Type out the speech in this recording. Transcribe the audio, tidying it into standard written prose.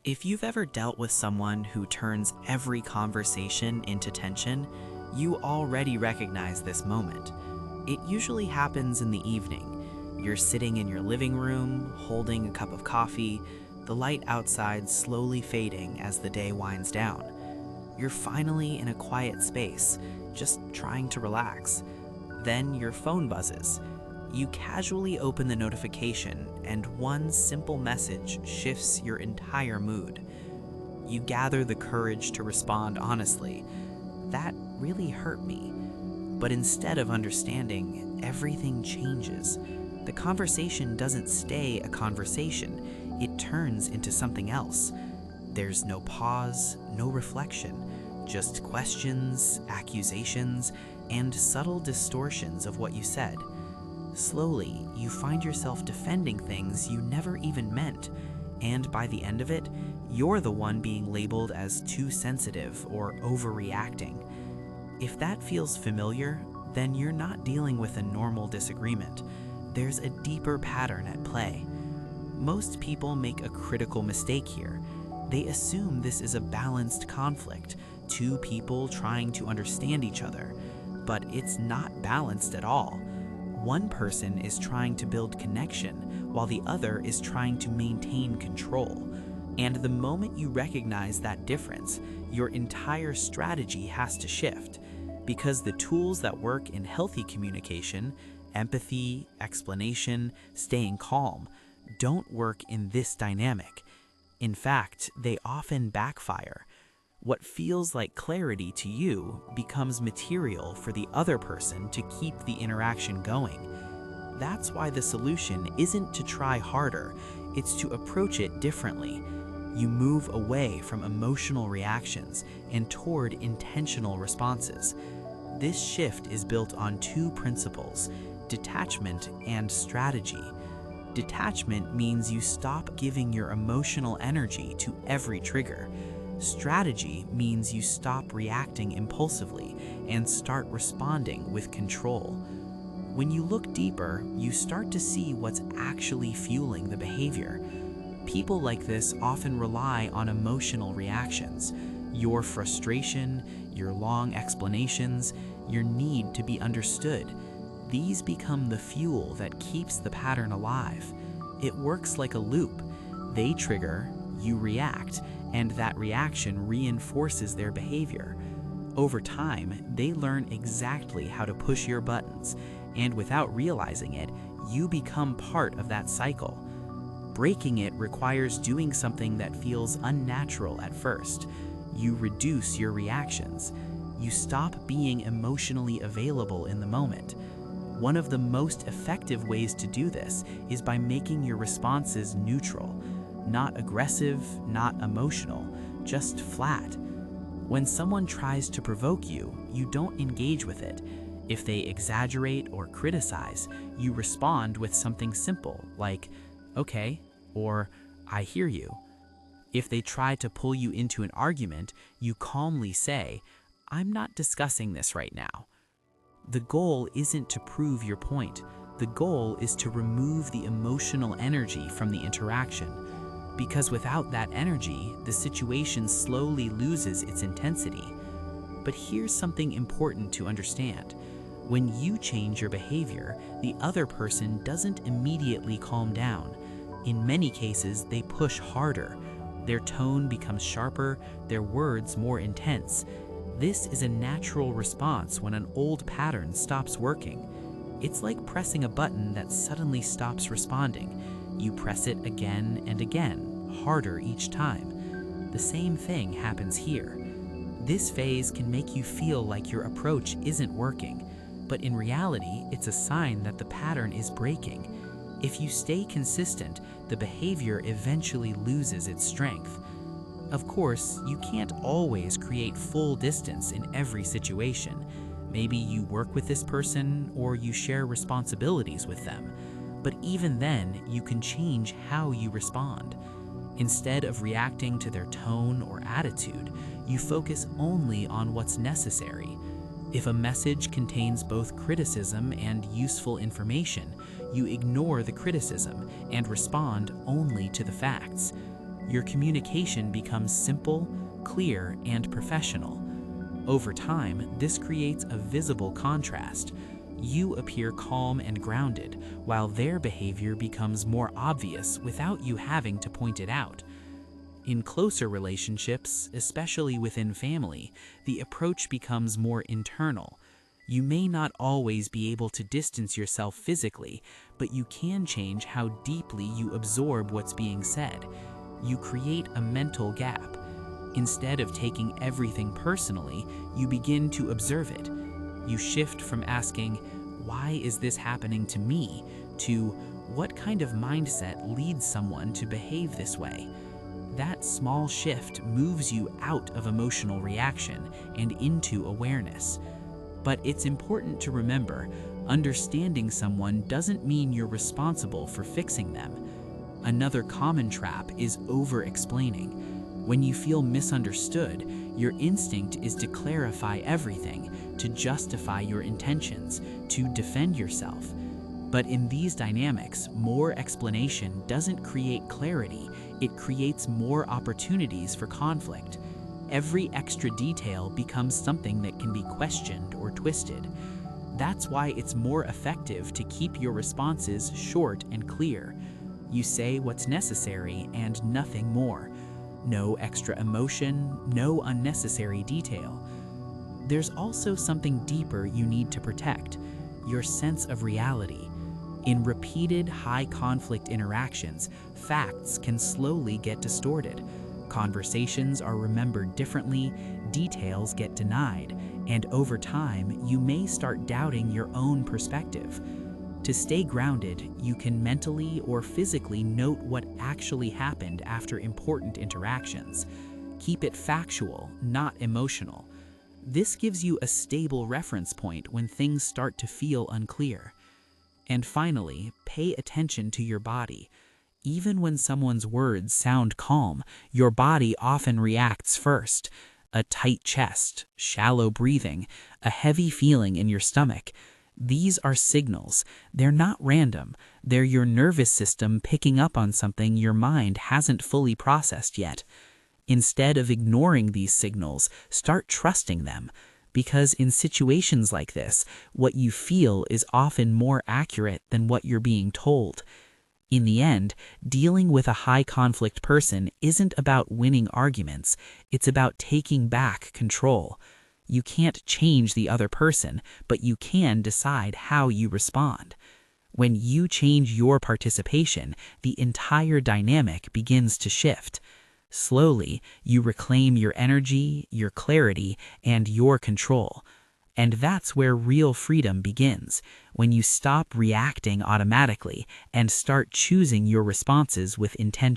If you've ever dealt with someone who turns every conversation into tension, you already recognize this moment. It usually happens in the evening. You're sitting in your living room, holding a cup of coffee, the light outside slowly fading as the day winds down. You're finally in a quiet space, just trying to relax. Then your phone buzzes. You casually open the notification, and one simple message shifts your entire mood. You gather the courage to respond honestly. "That really hurt me." But instead of understanding, everything changes. The conversation doesn't stay a conversation, it turns into something else. There's no pause, no reflection, just questions, accusations, and subtle distortions of what you said. Slowly, you find yourself defending things you never even meant, and by the end of it, you're the one being labeled as too sensitive or overreacting. If that feels familiar, then you're not dealing with a normal disagreement. There's a deeper pattern at play. Most people make a critical mistake here. They assume this is a balanced conflict, two people trying to understand each other, but it's not balanced at all. One person is trying to build connection, while the other is trying to maintain control. And the moment you recognize that difference, your entire strategy has to shift. Because the tools that work in healthy communication, empathy, explanation, staying calm, don't work in this dynamic. In fact, they often backfire. What feels like clarity to you becomes material for the other person to keep the interaction going. That's why the solution isn't to try harder, it's to approach it differently. You move away from emotional reactions and toward intentional responses. This shift is built on two principles: detachment and strategy. Detachment means you stop giving your emotional energy to every trigger. Strategy means you stop reacting impulsively and start responding with control. When you look deeper, you start to see what's actually fueling the behavior. People like this often rely on emotional reactions. Your frustration, your long explanations, your need to be understood. These become the fuel that keeps the pattern alive. It works like a loop. They trigger, you react, and that reaction reinforces their behavior. Over time, they learn exactly how to push your buttons, and without realizing it, you become part of that cycle. Breaking it requires doing something that feels unnatural at first. You reduce your reactions. You stop being emotionally available in the moment. One of the most effective ways to do this is by making your responses neutral. Not aggressive, not emotional, just flat. When someone tries to provoke you, you don't engage with it. If they exaggerate or criticize, you respond with something simple like, "Okay," or "I hear you." If they try to pull you into an argument, you calmly say, "I'm not discussing this right now." The goal isn't to prove your point. The goal is to remove the emotional energy from the interaction. Because without that energy, the situation slowly loses its intensity. But here's something important to understand. When you change your behavior, the other person doesn't immediately calm down. In many cases, they push harder. Their tone becomes sharper, their words more intense. This is a natural response when an old pattern stops working. It's like pressing a button that suddenly stops responding. You press it again and again, harder each time. The same thing happens here. This phase can make you feel like your approach isn't working, but in reality, it's a sign that the pattern is breaking. If you stay consistent, the behavior eventually loses its strength. Of course, you can't always create full distance in every situation. Maybe you work with this person or you share responsibilities with them. But even then, you can change how you respond. Instead of reacting to their tone or attitude, you focus only on what's necessary. If a message contains both criticism and useful information, you ignore the criticism and respond only to the facts. Your communication becomes simple, clear, and professional. Over time, this creates a visible contrast. You appear calm and grounded, while their behavior becomes more obvious without you having to point it out. In closer relationships, especially within family, the approach becomes more internal. You may not always be able to distance yourself physically, but you can change how deeply you absorb what's being said. You create a mental gap. Instead of taking everything personally, you begin to observe it. You shift from asking, "Why is this happening to me?" to "What kind of mindset leads someone to behave this way?" That small shift moves you out of emotional reaction and into awareness. But it's important to remember, understanding someone doesn't mean you're responsible for fixing them. Another common trap is over-explaining. When you feel misunderstood, your instinct is to clarify everything, to justify your intentions, to defend yourself. But in these dynamics, more explanation doesn't create clarity, it creates more opportunities for conflict. Every extra detail becomes something that can be questioned or twisted. That's why it's more effective to keep your responses short and clear. You say what's necessary and nothing more. No extra emotion, no unnecessary detail. There's also something deeper you need to protect: your sense of reality. In repeated high-conflict interactions, facts can slowly get distorted. Conversations are remembered differently, details get denied, and over time, you may start doubting your own perspective. To stay grounded, you can mentally or physically note what actually happened after important interactions. Keep it factual, not emotional. This gives you a stable reference point when things start to feel unclear. And finally, pay attention to your body. Even when someone's words sound calm, your body often reacts first. A tight chest, shallow breathing, a heavy feeling in your stomach. These are signals. They're not random. They're your nervous system picking up on something your mind hasn't fully processed yet. Instead of ignoring these signals, start trusting them. Because in situations like this, what you feel is often more accurate than what you're being told. In the end, dealing with a high-conflict person isn't about winning arguments, it's about taking back control. You can't change the other person, but you can decide how you respond. When you change your participation, the entire dynamic begins to shift. Slowly, you reclaim your energy, your clarity, and your control. And that's where real freedom begins, when you stop reacting automatically and start choosing your responses with intention.